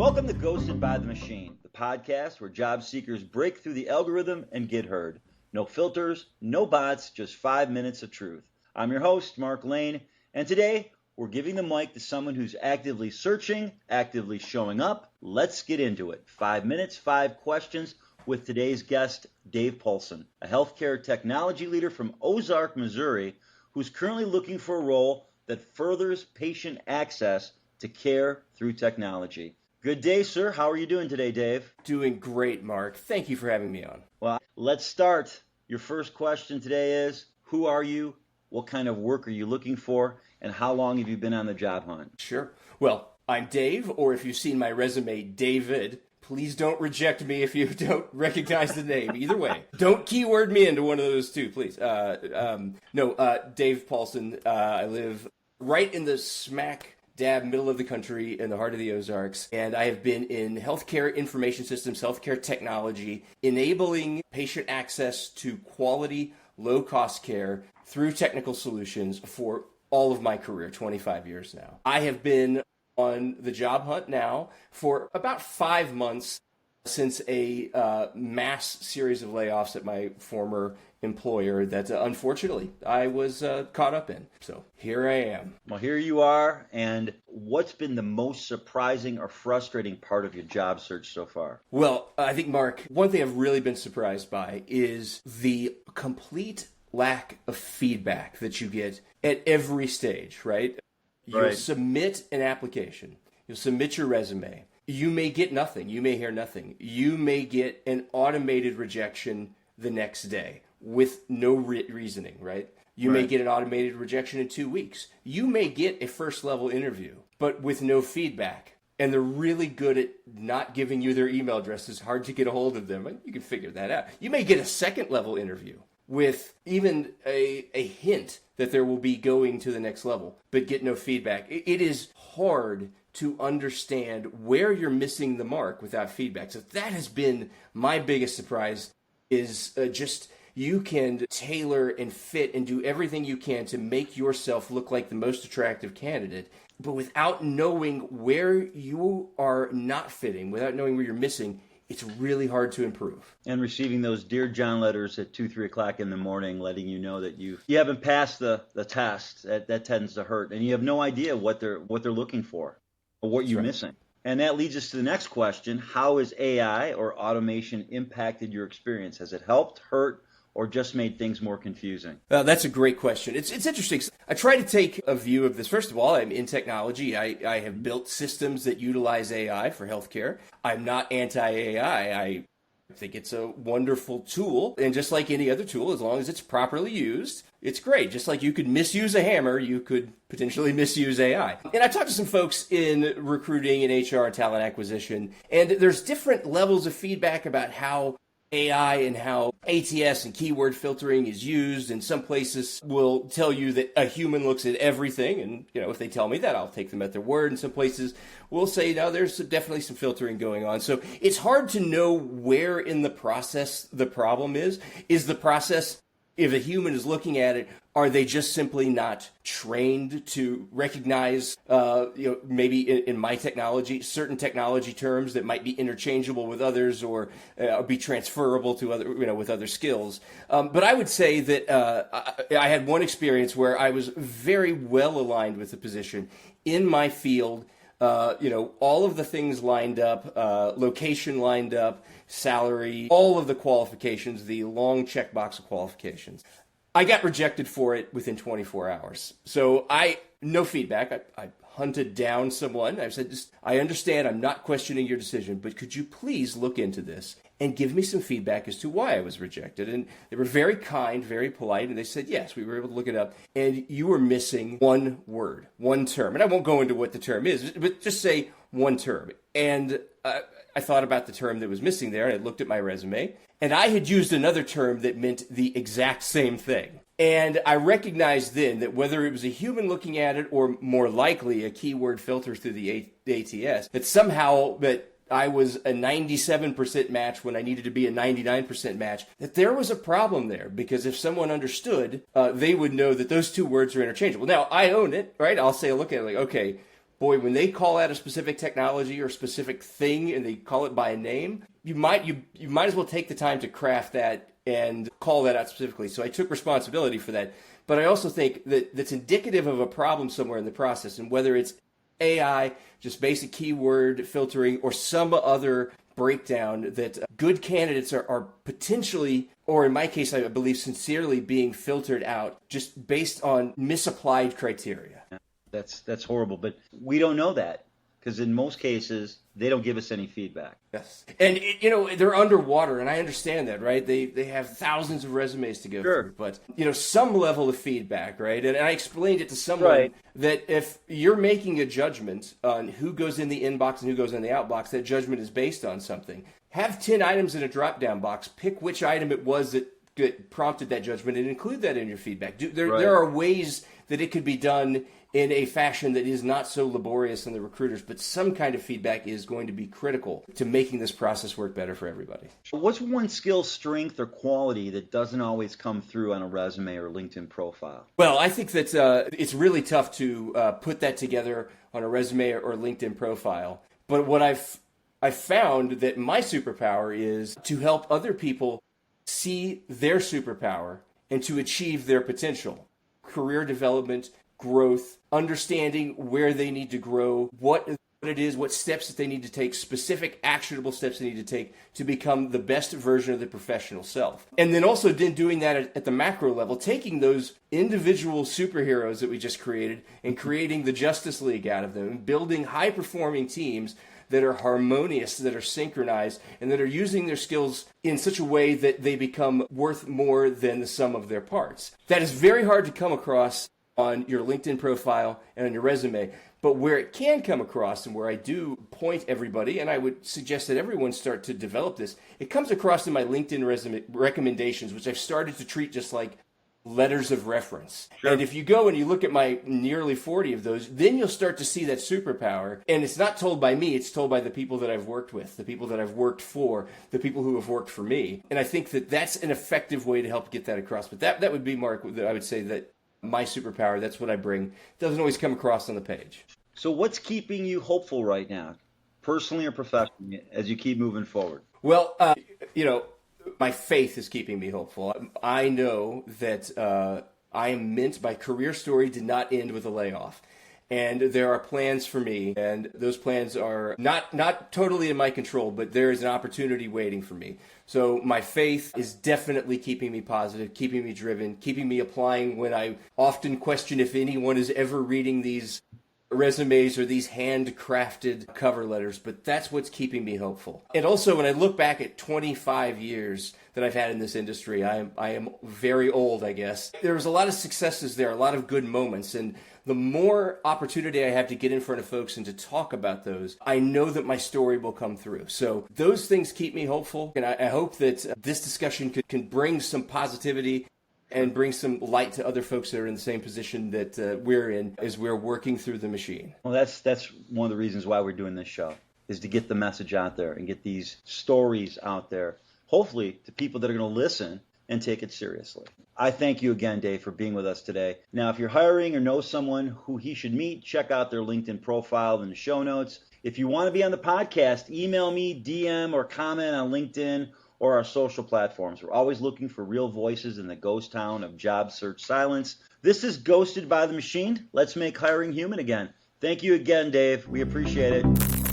Welcome to Ghosted by the Machine, the podcast where job seekers break through the algorithm and get heard. No filters, no bots, just 5 minutes of truth. I'm your host, Mark Lane, and today we're giving the mic to someone who's actively searching, actively showing up. Let's get into it. 5 minutes, 5 questions with today's guest, Dave Paulson, a healthcare technology leader from Ozark, Missouri, who's currently looking for a role that furthers patient access to care through technology. Good day, sir. How are you doing today, Dave? Doing great, Mark. Thank you for having me on. Well, let's start. Your first question today is, who are you? What kind of work are you looking for? And how long have you been on the job hunt? Sure. Well, I'm Dave, or if you've seen my resume, David. Please don't reject me if you don't recognize the name. Either way, don't keyword me into one of those two, please. Dave Paulson. I live right in the smack dab middle of the country in the heart of the Ozarks, and I have been in healthcare information systems, healthcare technology, enabling patient access to quality, low-cost care through technical solutions for all of my career, 25 years now. I have been on the job hunt now for about 5 months since a mass series of layoffs at my former employer that unfortunately I was caught up in. So here I am. Well, here you are. And what's been the most surprising or frustrating part of your job search so far? Well, I think, Mark, one thing I've really been surprised by is the complete lack of feedback that you get at every stage, right? You'll submit an application. You'll submit your resume. You may get nothing. You may hear nothing. You may get an automated rejection the next day with no reasoning, right? You may get an automated rejection in 2 weeks. You may get a first level interview, but with no feedback. And they're really good at not giving you their email address. It's hard to get a hold of them. You can figure that out. You may get a second level interview with even a hint that there will be going to the next level, but get no feedback. It is hard to understand where you're missing the mark without feedback. So that has been my biggest surprise, is just you can tailor and fit and do everything you can to make yourself look like the most attractive candidate, but without knowing where you are not fitting, without knowing where you're missing, it's really hard to improve. And receiving those Dear John letters at 2, 3 o'clock in the morning, letting you know that you haven't passed the test, that tends to hurt. And you have no idea what they're looking for or what you're missing. And that leads us to the next question. How has AI or automation impacted your experience? Has it helped, hurt, or just made things more confusing? That's a great question. It's interesting. I try to take a view of this. First of all, I'm in technology. I have built systems that utilize AI for healthcare. I'm not anti-AI. I think it's a wonderful tool. And just like any other tool, as long as it's properly used, it's great. Just like you could misuse a hammer, you could potentially misuse AI. And I talked to some folks in recruiting and HR and talent acquisition, and there's different levels of feedback about how AI and how ATS and keyword filtering is used. And some places will tell you that a human looks at everything. And, if they tell me that, I'll take them at their word. And some places will say, no, there's definitely some filtering going on. So it's hard to know where in the process the problem is. Is the process, if a human is looking at it, are they just simply not trained to recognize, maybe in my technology, certain technology terms that might be interchangeable with others or be transferable to other, with other skills. But I would say that I had one experience where I was very well aligned with the position in my field. All of the things lined up, location lined up, salary, all of the qualifications, the long checkbox of qualifications. I got rejected for it within 24 hours. So no feedback. I hunted down someone. I said, I understand, I'm not questioning your decision, but could you please look into this and give me some feedback as to why I was rejected? And they were very kind, very polite, and they said, yes, we were able to look it up, and you were missing one word, one term. And I won't go into what the term is, but just say one term. And I thought about the term that was missing there, and I looked at my resume, and I had used another term that meant the exact same thing. And I recognized then that whether it was a human looking at it or more likely a keyword filter through the ATS, that somehow that I was a 97% match when I needed to be a 99% match, that there was a problem there, because if someone understood, they would know that those two words are interchangeable. Now, I own it, right? I'll say, look at it like, okay, boy, when they call out a specific technology or specific thing and they call it by a name, you might as well take the time to craft that and call that out specifically. So I took responsibility for that. But I also think that that's indicative of a problem somewhere in the process, and whether it's AI, just basic keyword filtering, or some other breakdown, that good candidates are potentially, or in my case, I believe sincerely, being filtered out just based on misapplied criteria. That's horrible, but we don't know that because in most cases, they don't give us any feedback. Yes. And, they're underwater, and I understand that, right? They have thousands of resumes to go through, but, some level of feedback, right? And I explained it to someone that if you're making a judgment on who goes in the inbox and who goes in the outbox, that judgment is based on something. Have 10 items in a drop-down box. Pick which item it was that prompted that judgment and include that in your feedback. There are ways that it could be done in a fashion that is not so laborious on the recruiters, but some kind of feedback is going to be critical to making this process work better for everybody. What's one skill, strength, or quality that doesn't always come through on a resume or LinkedIn profile? Well, I think that it's really tough to put that together on a resume or LinkedIn profile. But what I've found that my superpower is to help other people see their superpower and to achieve their potential. Career development, growth, understanding where they need to grow, what it is, what steps that they need to take, specific actionable steps they need to take to become the best version of their professional self. And then also doing that at the macro level, taking those individual superheroes that we just created and creating the Justice League out of them, and building high-performing teams that are harmonious, that are synchronized, and that are using their skills in such a way that they become worth more than the sum of their parts. That is very hard to come across on your LinkedIn profile and on your resume. But where it can come across, and where I do point everybody, and I would suggest that everyone start to develop this, it comes across in my LinkedIn resume recommendations, which I've started to treat just like letters of reference. Sure. And if you go and you look at my nearly 40 of those, then you'll start to see that superpower. And it's not told by me, it's told by the people that I've worked with, the people that I've worked for, the people who have worked for me. And I think that that's an effective way to help get that across. But that would be, Mark, that I would say that my superpower, that's what I bring. Doesn't always come across on the page. So what's keeping you hopeful right now, personally or professionally, as you keep moving forward? Well, my faith is keeping me hopeful. I know that I am meant, my career story did not end with a layoff. And there are plans for me, and those plans are not totally in my control, but there is an opportunity waiting for me. So my faith is definitely keeping me positive, keeping me driven, keeping me applying when I often question if anyone is ever reading these resumes or these handcrafted cover letters, but that's what's keeping me hopeful. And also, when I look back at 25 years that I've had in this industry, I am very old, I guess. There was a lot of successes there, a lot of good moments, and the more opportunity I have to get in front of folks and to talk about those, I know that my story will come through. So those things keep me hopeful, and I hope that this discussion can bring some positivity and bring some light to other folks that are in the same position that we're in as we're working through the machine. Well, that's one of the reasons why we're doing this show, is to get the message out there and get these stories out there, hopefully to people that are going to listen and take it seriously. I thank you again, Dave, for being with us today. Now, if you're hiring or know someone who he should meet, check out their LinkedIn profile in the show notes. If you want to be on the podcast, email me, DM, or comment on LinkedIn or our social platforms. We're always looking for real voices in the ghost town of job search silence. This is Ghosted by the Machine. Let's make hiring human again. Thank you again, Dave. We appreciate it.